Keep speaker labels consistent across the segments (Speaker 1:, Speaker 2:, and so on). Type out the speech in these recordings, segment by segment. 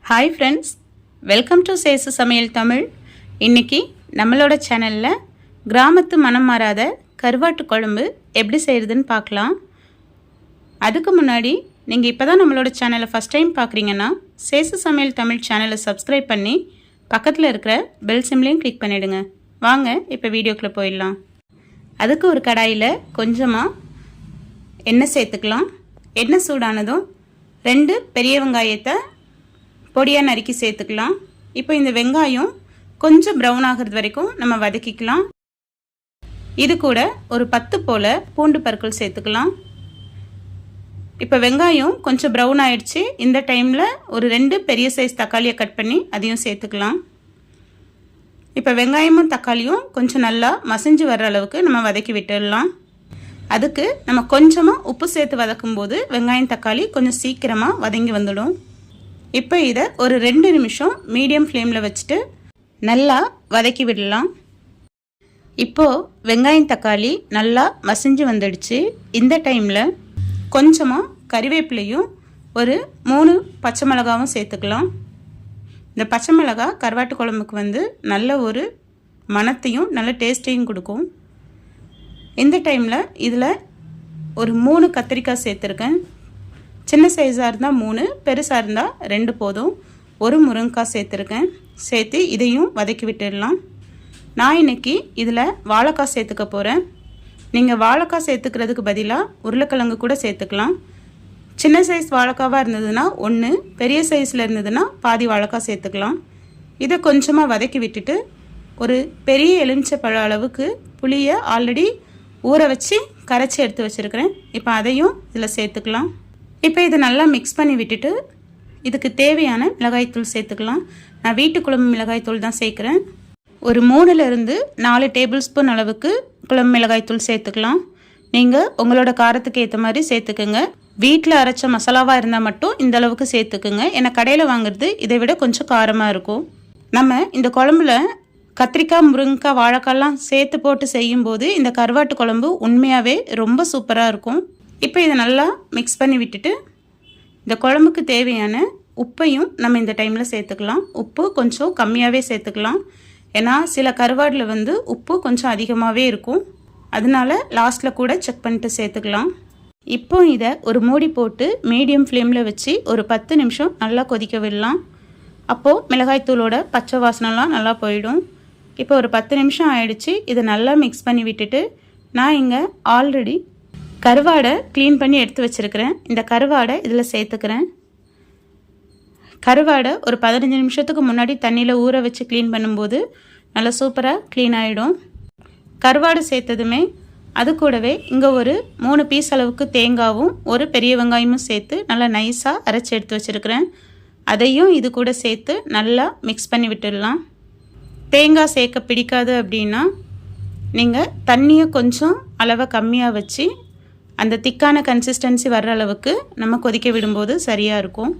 Speaker 1: Hi friends, welcome to சேசு சமையல் தமிழ். இன்றைக்கி நம்மளோட சேனலில் கிராமத்து மனம் மாறாத கருவாட்டு குழம்பு எப்படி செய்கிறதுன்னு பார்க்கலாம். அதுக்கு முன்னாடி நீங்கள் இப்போ தான் நம்மளோட சேனலை ஃபஸ்ட் டைம் பார்க்குறீங்கன்னா சேசு சமையல் தமிழ் சேனலை சப்ஸ்கிரைப் பண்ணி பக்கத்தில் இருக்கிற பெல் சிம்லையும் கிளிக் பண்ணிவிடுங்க. வாங்க இப்போ வீடியோக்குள்ளே போயிடலாம். அதுக்கு ஒரு கடாயில் கொஞ்சமாக எண்ணெய் சேர்த்துக்கலாம். எண்ணெய் சூடானதும் 2 பெரிய வெங்காயத்தை பொடியாக நறுக்கி சேர்த்துக்கலாம். இப்போ இந்த வெங்காயம் கொஞ்சம் ப்ரௌன் ஆகிறது வரைக்கும் நம்ம வதக்கிக்கலாம். இது கூட ஒரு 10 போல் பூண்டு பற்கள் சேர்த்துக்கலாம். இப்போ வெங்காயம் கொஞ்சம் ப்ரௌன் ஆயிடுச்சு. இந்த டைமில் ஒரு 2 பெரிய சைஸ் தக்காளியை கட் பண்ணி அதையும் சேர்த்துக்கலாம். இப்போ வெங்காயமும் தக்காளியும் கொஞ்சம் நல்லா மசிஞ்சு வர்ற அளவுக்கு நம்ம வதக்கி விட்டுடலாம். அதுக்கு நம்ம கொஞ்சமாக உப்பு சேர்த்து வதக்கும்போது வெங்காயம் தக்காளி கொஞ்சம் சீக்கிரமாக வதங்கி வந்துடும். இப்போ இதை ஒரு 2 நிமிஷம் மீடியம் ஃப்ளேமில் வச்சுட்டு நல்லா வதக்கி விடலாம். இப்போது வெங்காயம் தக்காளி நல்லா மசிஞ்சு வந்துடுச்சு. இந்த டைமில் கொஞ்சமாக கறிவேப்பிலையும் ஒரு 3 பச்சை மிளகாவும் சேர்த்துக்கலாம். இந்த பச்சை மிளகா கருவாட்டு குழம்புக்கு நல்ல ஒரு மணத்தையும் நல்ல டேஸ்ட்டையும் கொடுக்கும். இந்த டைமில் இதில் ஒரு 3 கத்திரிக்காய் சேர்த்துருக்கேன். சின்ன சைஸாக இருந்தால் 3, பெருசாக இருந்தால் 2 போதும். ஒரு முருங்கைக்காய் சேர்த்துருக்கேன். சேர்த்து இதையும் வதக்கி விட்டுடலாம். நான் இன்றைக்கி இதில் வாழைக்காய் சேர்த்துக்க போகிறேன். நீங்கள் வாழைக்காய் சேர்த்துக்கிறதுக்கு பதிலாக உருளைக்கிழங்கு கூட சேர்த்துக்கலாம். சின்ன சைஸ் வாழைக்காவாக இருந்ததுன்னா 1, பெரிய சைஸில் இருந்ததுன்னா பாதி வாழைக்காய் சேர்த்துக்கலாம். இதை கொஞ்சமாக வதக்கி விட்டுட்டு ஒரு பெரிய எலுமிச்சை பழ அளவுக்கு புளியை ஆல்ரெடி ஊற வச்சு கரைச்சி எடுத்து வச்சுருக்கிறேன். இப்போ அதையும் இதில் சேர்த்துக்கலாம். இப்போ இதை நல்லா மிக்ஸ் பண்ணி விட்டுட்டு இதுக்கு தேவையான மிளகாய்த்தூள் சேர்த்துக்கலாம். நான் வீட்டு குழம்பு மிளகாய்த்தூள் தான் சேர்க்குறேன். ஒரு 3லேருந்து 4 டேபிள் ஸ்பூன் அளவுக்கு குழம்பு மிளகாய்த்தூள் சேர்த்துக்கலாம். நீங்கள் உங்களோட காரத்துக்கு ஏற்ற மாதிரி சேர்த்துக்குங்க. வீட்டில் அரைச்ச மசாலாவாக இருந்தால் மட்டும் இந்த அளவுக்கு சேர்த்துக்குங்க. ஏன்னா கடையில் வாங்குறது இதை விட கொஞ்சம் காரமாக இருக்கும். நம்ம இந்த குழம்புல கத்திரிக்காய், முருங்கைக்காய், வாழைக்காய்லாம் சேர்த்து போட்டு செய்யும்போது இந்த கருவாட்டு குழம்பு உண்மையாகவே ரொம்ப சூப்பராக இருக்கும். இப்போ இதை நல்லா மிக்ஸ் பண்ணி விட்டுட்டு இந்த குழம்புக்கு தேவையான உப்பையும் நம்ம இந்த டைமில் சேர்த்துக்கலாம். உப்பு கொஞ்சம் கம்மியாகவே சேர்த்துக்கலாம். ஏன்னா சில கருவாடில் உப்பு கொஞ்சம் அதிகமாகவே இருக்கும். அதனால லாஸ்ட்டில் கூட செக் பண்ணிட்டு சேர்த்துக்கலாம். இப்போ இதை ஒரு மூடி போட்டு மீடியம் ஃப்ளேமில் வச்சு ஒரு 10 நிமிஷம் நல்லா கொதிக்க விடலாம். அப்போது மிளகாய்த்தூளோட பச்சை வாசனைலாம் நல்லா போயிடும். இப்போ ஒரு 10 நிமிஷம் ஆயிடுச்சு. இதை நல்லா மிக்ஸ் பண்ணி விட்டுட்டு நான் இங்கே ஆல்ரெடி கருவாடை க்ளீன் பண்ணி எடுத்து வச்சுருக்கிறேன். இந்த கருவாடை இதில் சேர்த்துக்கிறேன். கருவாடை ஒரு 15 நிமிஷத்துக்கு முன்னாடி தண்ணியில் ஊற வச்சு க்ளீன் பண்ணும்போது நல்லா சூப்பராக க்ளீன் ஆகிடும். கருவாடு சேர்த்ததுமே அது கூடவே இங்கே ஒரு 3 பீஸ் அளவுக்கு தேங்காவும் ஒரு பெரிய வெங்காயமும் சேர்த்து நல்லா நைஸாக அரைச்சி எடுத்து வச்சுருக்கிறேன். அதையும் இது கூட சேர்த்து நல்லா மிக்ஸ் பண்ணி விட்டுடலாம். தேங்காய் சேர்க்க பிடிக்காது அப்படின்னா நீங்கள் தண்ணியை கொஞ்சம் அளவை கம்மியாக வச்சு அந்த திக்கான கன்சிஸ்டன்சி வர்ற அளவுக்கு நம்ம கொதிக்க விடும்போது சரியாக இருக்கும்.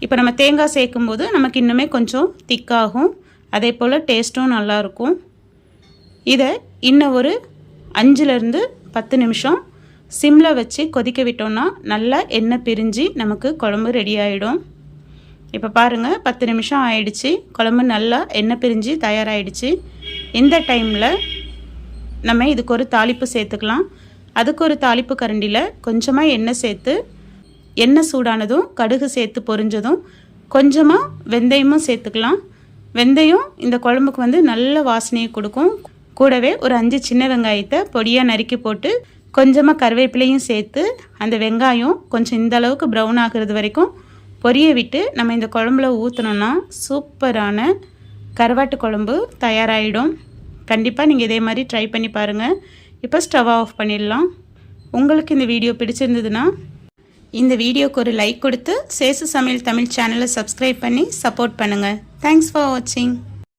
Speaker 1: இப்போ நம்ம தேங்காய் சேர்க்கும்போது நமக்கு இன்னுமே கொஞ்சம் திக்காகும். அதே போல் டேஸ்ட்டும் நல்லாயிருக்கும். இதை இன்னும் ஒரு 5லேருந்து 10 நிமிஷம் சிம்மில் வச்சு கொதிக்க விட்டோம்னா நல்லா எண்ணெய் பிரிஞ்சு நமக்கு குழம்பு ரெடி ஆகிடும். இப்போ பாருங்கள் 10 நிமிஷம் ஆயிடுச்சு. குழம்பு நல்லா எண்ணெய் பிரிஞ்சு தயாராகிடுச்சு. இந்த டைமில் நம்ம இதுக்கு ஒரு தாளிப்பு சேர்த்துக்கலாம். அதுக்கு ஒரு தாளிப்பு கரண்டியில் கொஞ்சமாக எண்ணெய் சேர்த்து எண்ணெய் சூடானதும் கடுகு சேர்த்து பொரிஞ்சதும் கொஞ்சமாக வெந்தயமும் சேர்த்துக்கலாம். வெந்தயம் இந்த குழம்புக்கு நல்ல வாசனையை கொடுக்கும். கூடவே ஒரு 5 சின்ன வெங்காயத்தை பொடியாக நறுக்கி போட்டு கொஞ்சமாக கருவேப்பிலையும் சேர்த்து அந்த வெங்காயம் கொஞ்சம் இந்த அளவுக்கு ப்ரௌன் ஆகிறது வரைக்கும் பொரிய விட்டு நம்ம இந்த குழம்புல ஊற்றினோன்னா சூப்பரான கருவாட்டு குழம்பு தயாராகிடும். கண்டிப்பாக நீங்கள் இதே மாதிரி ட்ரை பண்ணி பாருங்கள். இப்போ ஸ்டவ் ஆஃப் பண்ணிடலாம். உங்களுக்கு இந்த வீடியோ பிடிச்சிருந்ததுன்னா இந்த வீடியோக்கு ஒரு லைக் கொடுத்து சேசு சமையல் தமிழ் சேனலை சப்ஸ்கிரைப் பண்ணி சப்போர்ட் பண்ணுங்கள். தேங்க்ஸ் ஃபார் வாட்சிங்.